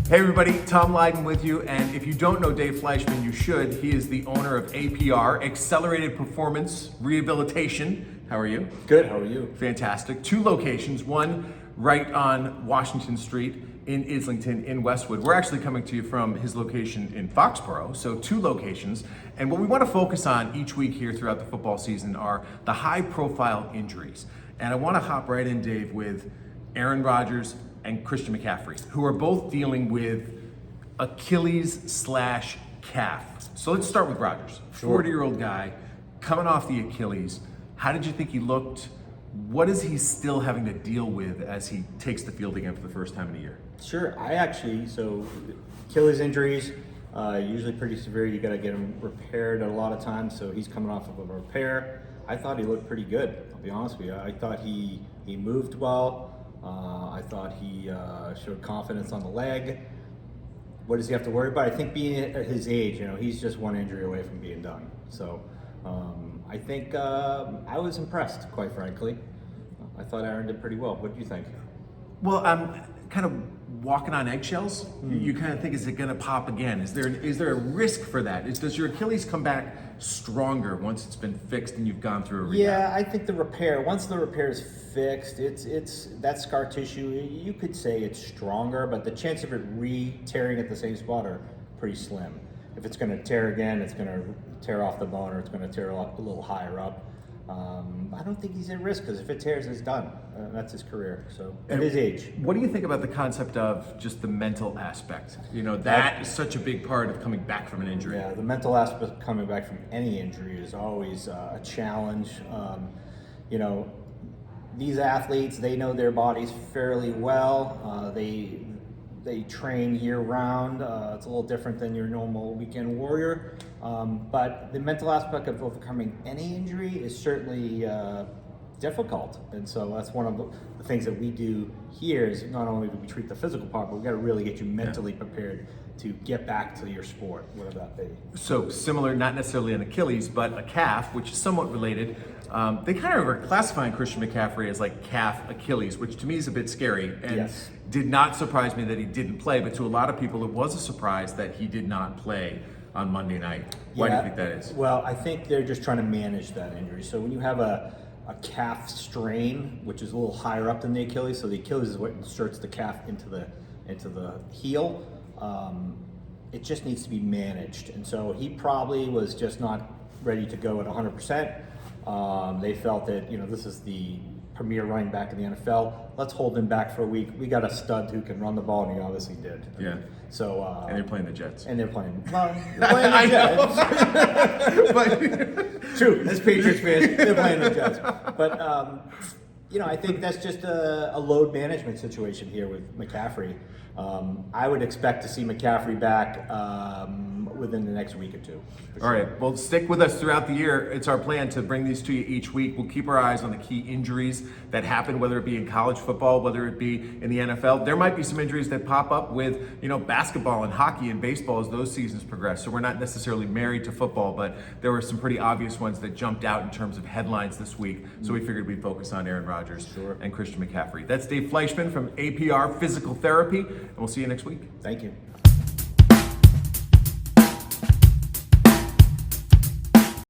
Hey everybody, Tom Lydon with you, and if you don't know Dave Fleischman, you should. He is the owner of APR, Accelerated Performance Rehabilitation. How are you? Good, how are you? Fantastic. 2 locations, one right on Washington Street in Islington in Westwood. We're actually coming to you from his location in Foxborough, so 2 locations. And what we want to focus on each week here throughout the football season are the high-profile injuries. And I want to hop right in, Dave, with Aaron Rodgers and Christian McCaffrey, who are both dealing with Achilles/calf. So let's start with Rodgers, 40-year-old guy coming off the Achilles. How did you think he looked? What is he still having to deal with as he takes the field again for the first time in a year? Sure, so Achilles injuries, usually pretty severe. You got to get them repaired a lot of times, so he's coming off of a repair. I thought he looked pretty good, I'll be honest with you. I thought he moved well. I thought he showed confidence on the leg. What does he have to worry about? I think being at his age, he's just one injury away from being done. So I think I was impressed, quite frankly. I thought Aaron did pretty well. What do you think? Well, I'm kind of walking on eggshells. You kind of think, is it going to pop again? Is there a risk for that? Does your Achilles come back stronger once it's been fixed and you've gone through a rehab? Yeah, I think once the repair is fixed, it's that scar tissue, you could say it's stronger, but the chance of it re-tearing at the same spot are pretty slim. If it's going to tear again, it's going to tear off the bone, or it's going to tear off a little higher up. I don't think he's at risk, because if it tears, it's done. That's his career. So at his age. What do you think about the concept of just the mental aspect? That is such a big part of coming back from an injury. Yeah, the mental aspect of coming back from any injury is always a challenge. These athletes, they know their bodies fairly well. They train year-round. It's a little different than your normal weekend warrior. But the mental aspect of overcoming any injury is certainly difficult. And so that's one of the things that we do here is not only do we treat the physical part, but we've got to really get you mentally prepared to get back to your sport, whatever that be. So similar, not necessarily an Achilles, but a calf, which is somewhat related. They kind of are classifying Christian McCaffrey as like calf Achilles, which to me is a bit scary. And yes. Did not surprise me that he didn't play, but to a lot of people it was a surprise that he did not play on Monday night. Why do you think that is? Well, I think they're just trying to manage that injury. So when you have a calf strain, which is a little higher up than the Achilles, so the Achilles is what inserts the calf into the heel, it just needs to be managed. And so he probably was just not ready to go at 100%. They felt that, this is the premier running back in the NFL. Let's hold him back for a week. We got a stud who can run the ball, and he obviously did. Yeah. So and they're playing the Jets. Well, they're playing the Jets. But true, as Patriots fans, they're playing the Jets. But I think that's just a load management situation here with McCaffrey. I would expect to see McCaffrey back within the next week or 2. All right, well, stick with us throughout the year. It's our plan to bring these to you each week. We'll keep our eyes on the key injuries that happen, whether it be in college football, whether it be in the NFL. There might be some injuries that pop up with, basketball and hockey and baseball as those seasons progress. So we're not necessarily married to football, but there were some pretty obvious ones that jumped out in terms of headlines this week. So we figured we'd focus on Aaron Rodgers and Christian McCaffrey. That's Dave Fleischman from APR Physical Therapy, and we'll see you next week. Thank you.